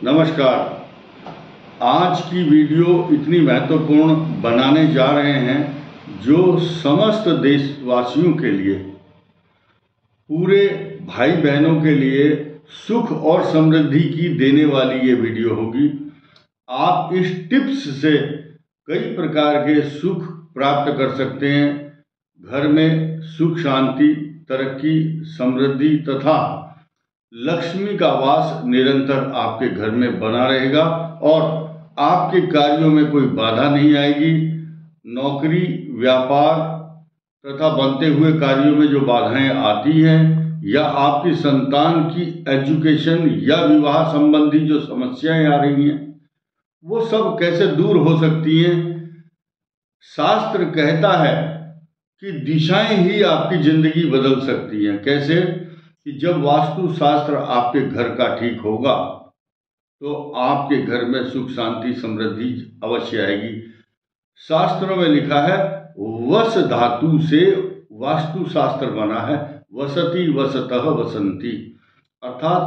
नमस्कार। आज की वीडियो इतनी महत्वपूर्ण बनाने जा रहे हैं जो समस्त देशवासियों के लिए, पूरे भाई बहनों के लिए सुख और समृद्धि की देने वाली ये वीडियो होगी। आप इस टिप्स से कई प्रकार के सुख प्राप्त कर सकते हैं। घर में सुख, शांति, तरक्की, समृद्धि तथा लक्ष्मी का वास निरंतर आपके घर में बना रहेगा और आपके कार्यों में कोई बाधा नहीं आएगी। नौकरी, व्यापार तथा बनते हुए कार्यों में जो बाधाएं आती हैं या आपकी संतान की एजुकेशन या विवाह संबंधी जो समस्याएं आ रही हैं, वो सब कैसे दूर हो सकती हैं। शास्त्र कहता है कि दिशाएं ही आपकी जिंदगी बदल सकती हैं। कैसे? कि जब वास्तु शास्त्र आपके घर का ठीक होगा तो आपके घर में सुख, शांति, समृद्धि अवश्य आएगी। शास्त्रों में लिखा है, वस धातु से वास्तु शास्त्र बना है, वसति वसतः वसंती। अर्थात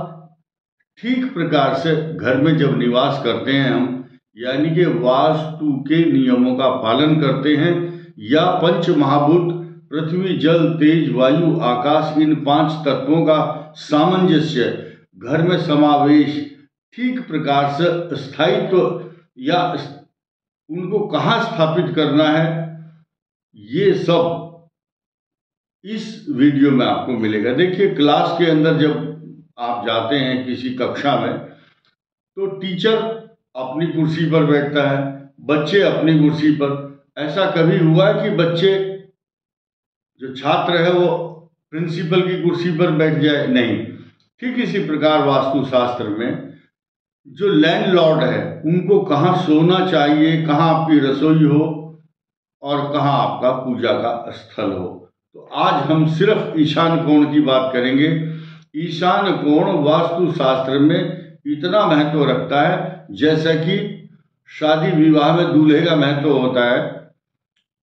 ठीक प्रकार से घर में जब निवास करते हैं हम, यानी कि वास्तु के नियमों का पालन करते हैं या पंच महाभूत पृथ्वी, जल, तेज, वायु, आकाश, इन 5 तत्वों का सामंजस्य, घर में समावेश, ठीक प्रकार से स्थायित्व या उनको कहाँ स्थापित करना है, ये सब इस वीडियो में आपको मिलेगा। देखिए, क्लास के अंदर जब आप जाते हैं किसी कक्षा में, तो टीचर अपनी कुर्सी पर बैठता है, बच्चे अपनी कुर्सी पर। ऐसा कभी हुआ है कि बच्चे, जो छात्र है, वो प्रिंसिपल की कुर्सी पर बैठ जाए? नहीं। ठीक इसी प्रकार वास्तुशास्त्र में जो लैंडलॉर्ड है, उनको कहाँ सोना चाहिए, कहाँ आपकी रसोई हो और कहाँ आपका पूजा का स्थल हो। तो आज हम सिर्फ ईशान कोण की बात करेंगे। ईशान कोण वास्तुशास्त्र में इतना महत्व रखता है, जैसा कि शादी विवाह में दूल्हे का महत्व होता है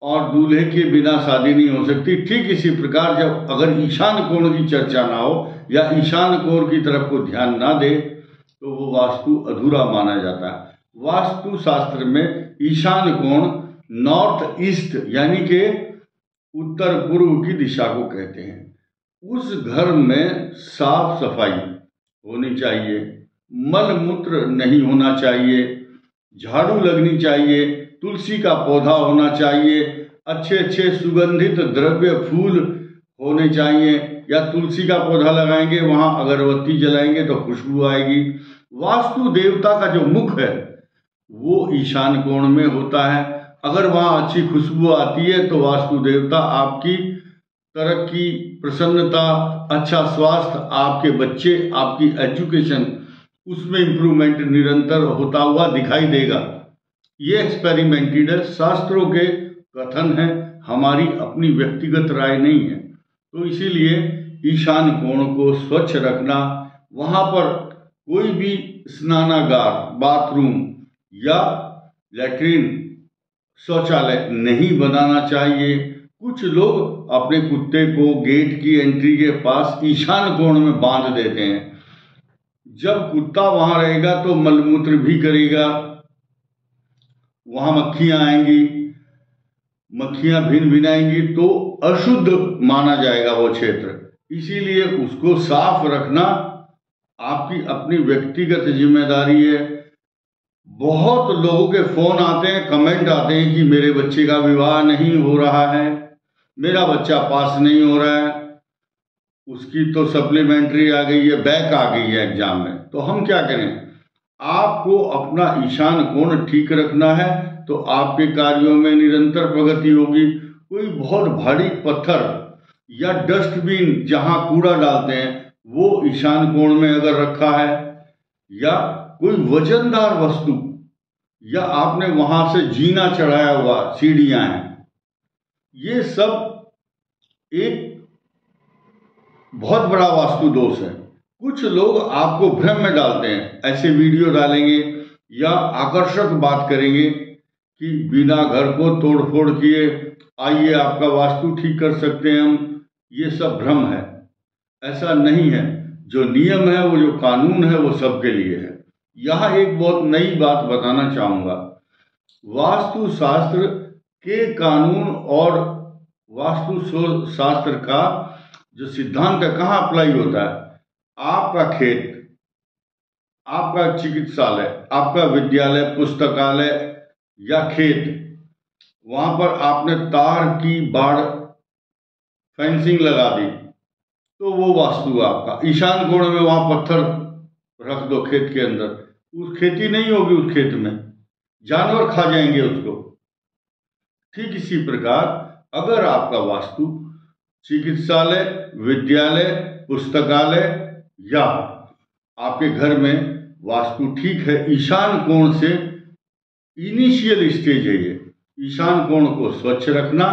और दूल्हे के बिना शादी नहीं हो सकती, ठीक इसी प्रकार जब अगर ईशान कोण की चर्चा ना हो या ईशान कोण की तरफ को ध्यान ना दे तो वो वास्तु अधूरा माना जाता है। वास्तु शास्त्र में ईशान कोण नॉर्थ ईस्ट यानी कि उत्तर पूर्व की दिशा को कहते हैं। उस घर में साफ सफाई होनी चाहिए, मल मूत्र नहीं होना चाहिए, झाड़ू लगनी चाहिए, तुलसी का पौधा होना चाहिए, अच्छे अच्छे सुगंधित द्रव्य फूल होने चाहिए, या तुलसी का पौधा लगाएंगे, वहां अगरबत्ती जलाएंगे तो खुशबू आएगी। वास्तु देवता का जो मुख है वो ईशान कोण में होता है। अगर वहां अच्छी खुशबू आती है तो वास्तु देवता आपकी तरक्की, प्रसन्नता, अच्छा स्वास्थ्य, आपके बच्चे, आपकी एजुकेशन, उसमें इंप्रूवमेंट निरंतर होता हुआ दिखाई देगा। ये एक्सपेरिमेंटेड है, शास्त्रों के कथन है, हमारी अपनी व्यक्तिगत राय नहीं है। तो इसीलिए ईशान कोण को स्वच्छ रखना, वहां पर कोई भी स्नानागार, बाथरूम या लैट्रिन, शौचालय नहीं बनाना चाहिए। कुछ लोग अपने कुत्ते को गेट की एंट्री के पास ईशान कोण में बांध देते हैं। जब कुत्ता वहां रहेगा तो मलमूत्र भी करेगा, वहां मक्खियां आएंगी, मक्खियां भिन भिनाएंगी, तो अशुद्ध माना जाएगा वो क्षेत्र। इसीलिए उसको साफ रखना आपकी अपनी व्यक्तिगत जिम्मेदारी है। बहुत लोगों के फोन आते हैं, कमेंट आते हैं कि मेरे बच्चे का विवाह नहीं हो रहा है, मेरा बच्चा पास नहीं हो रहा है, उसकी तो सप्लीमेंट्री आ गई है, बैक आ गई है एग्जाम में। तो हम क्या करें? आपको अपना ईशान कोण ठीक रखना है तो आपके कार्यों में निरंतर प्रगति होगी। कोई बहुत भारी पत्थर या डस्टबिन जहां कूड़ा डालते हैं वो ईशान कोण में अगर रखा है, या कोई वजनदार वस्तु, या आपने वहां से जीना चढ़ाया हुआ, सीढ़ियां हैं, ये सब एक बहुत बड़ा वास्तु दोष है। कुछ लोग आपको भ्रम में डालते हैं, ऐसे वीडियो डालेंगे या आकर्षक बात करेंगे कि बिना घर को तोड़ फोड़ किए आइए आपका वास्तु ठीक कर सकते हैं हम, ये सब भ्रम है। ऐसा नहीं है। जो नियम है, वो जो कानून है, वो सबके लिए है। यहाँ एक बहुत नई बात बताना चाहूँगा। वास्तु शास्त्र के कानून और वास्तु शास्त्र का जो सिद्धांत है कहाँ अप्लाई होता है? आपका खेत, आपका चिकित्सालय, आपका विद्यालय, पुस्तकालय या खेत, वहां पर आपने तार की बाड़ फेंसिंग लगा दी तो वो वास्तु है आपका। ईशान कोण में वहां पत्थर रख दो खेत के अंदर, उस खेती नहीं होगी, उस खेत में जानवर खा जाएंगे उसको। ठीक इसी प्रकार अगर आपका वास्तु चिकित्सालय, विद्यालय, पुस्तकालय या आपके घर में वास्तु ठीक है, ईशान कोण से, इनिशियल स्टेज है ये, ईशान कोण को स्वच्छ रखना।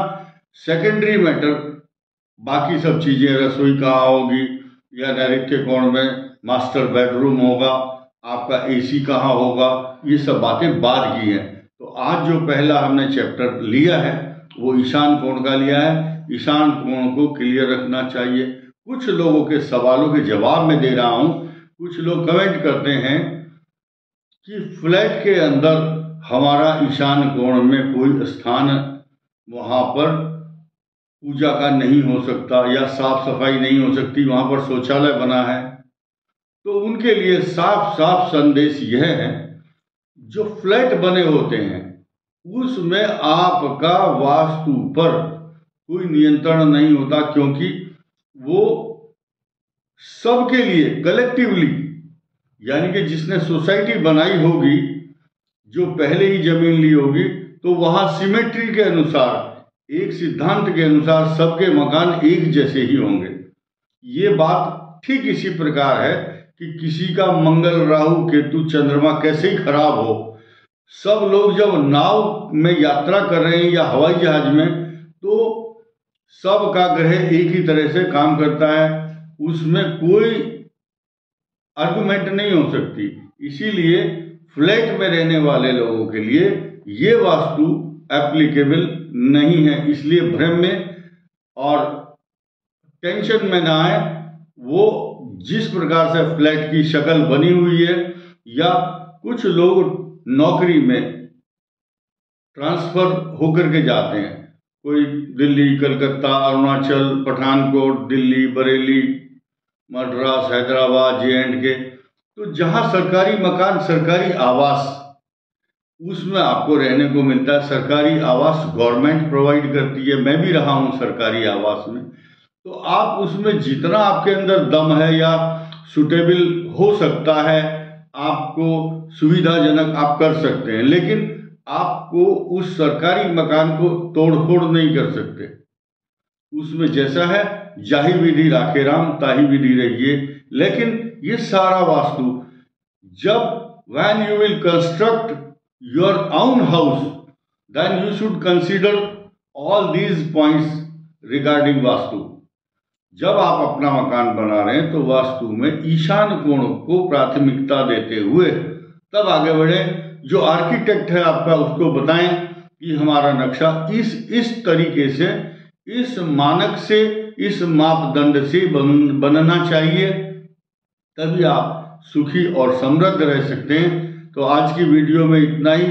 सेकेंडरी मैटर बाकी सब चीजें, रसोई कहाँ होगी या नैऋत्य कोण में मास्टर बेडरूम होगा, आपका एसी कहाँ होगा, ये सब बातें बाद की हैं। तो आज जो पहला हमने चैप्टर लिया है वो ईशान कोण का लिया है। ईशान कोण को क्लियर रखना चाहिए। कुछ लोगों के सवालों के जवाब में दे रहा हूं। कुछ लोग कमेंट करते हैं कि फ्लैट के अंदर हमारा ईशान कोण में कोई स्थान वहां पर पूजा का नहीं हो सकता या साफ सफाई नहीं हो सकती, वहां पर शौचालय बना है। तो उनके लिए साफ साफ संदेश यह है, जो फ्लैट बने होते हैं उसमें आपका वास्तु पर कोई नियंत्रण नहीं होता, क्योंकि वो सबके लिए कलेक्टिवली, यानी कि जिसने सोसाइटी बनाई होगी, जो पहले ही जमीन ली होगी, तो वहां सिमेट्री के अनुसार, एक सिद्धांत के अनुसार सबके मकान एक जैसे ही होंगे। ये बात ठीक इसी प्रकार है कि किसी का मंगल, राहु, केतु, चंद्रमा कैसे ही खराब हो, सब लोग जब नाव में यात्रा कर रहे हैं या हवाई जहाज में, तो सबका ग्रह एक ही तरह से काम करता है, उसमें कोई आर्गुमेंट नहीं हो सकती। इसीलिए फ्लैट में रहने वाले लोगों के लिए ये वास्तु एप्लीकेबल नहीं है। इसलिए भ्रम में और टेंशन में ना आए। वो जिस प्रकार से फ्लैट की शक्ल बनी हुई है, या कुछ लोग नौकरी में ट्रांसफर होकर के जाते हैं, कोई दिल्ली, कलकत्ता, अरुणाचल, पठानकोट, दिल्ली, बरेली, मद्रास, हैदराबाद, JNK, तो जहां सरकारी मकान, सरकारी आवास, उसमें आपको रहने को मिलता है। सरकारी आवास गवर्नमेंट प्रोवाइड करती है, मैं भी रहा हूं सरकारी आवास में। तो आप उसमें जितना आपके अंदर दम है या सुटेबल हो सकता है, आपको सुविधाजनक आप कर सकते हैं, लेकिन आपको उस सरकारी मकान को तोड़ फोड़ नहीं कर सकते। उसमें जैसा है जाहि विधि राखे राम, ताहि विधि रहिए। लेकिन ये सारा वास्तु, जब when you will construct your own house, then you should consider all these points regarding vastu. जब आप अपना मकान बना रहे हैं तो वास्तु में ईशान कोण को प्राथमिकता देते हुए तब आगे बढ़े। जो आर्किटेक्ट है आपका, उसको बताएं कि हमारा नक्शा इस तरीके से, इस मानक से, इस मापदंड से बनना चाहिए, तभी आप सुखी और समृद्ध रह सकते हैं। तो आज की वीडियो में इतना ही।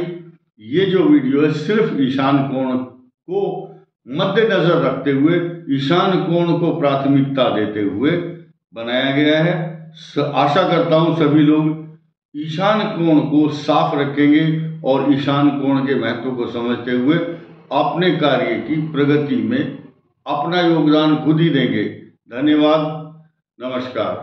ये जो वीडियो है सिर्फ ईशान कोण को मद्देनजर रखते हुए, ईशान कोण को प्राथमिकता देते हुए बनाया गया है। आशा करता हूं सभी लोग ईशान कोण को साफ रखेंगे और ईशान कोण के महत्व को समझते हुए अपने कार्य की प्रगति में अपना योगदान खुद ही देंगे। धन्यवाद। नमस्कार।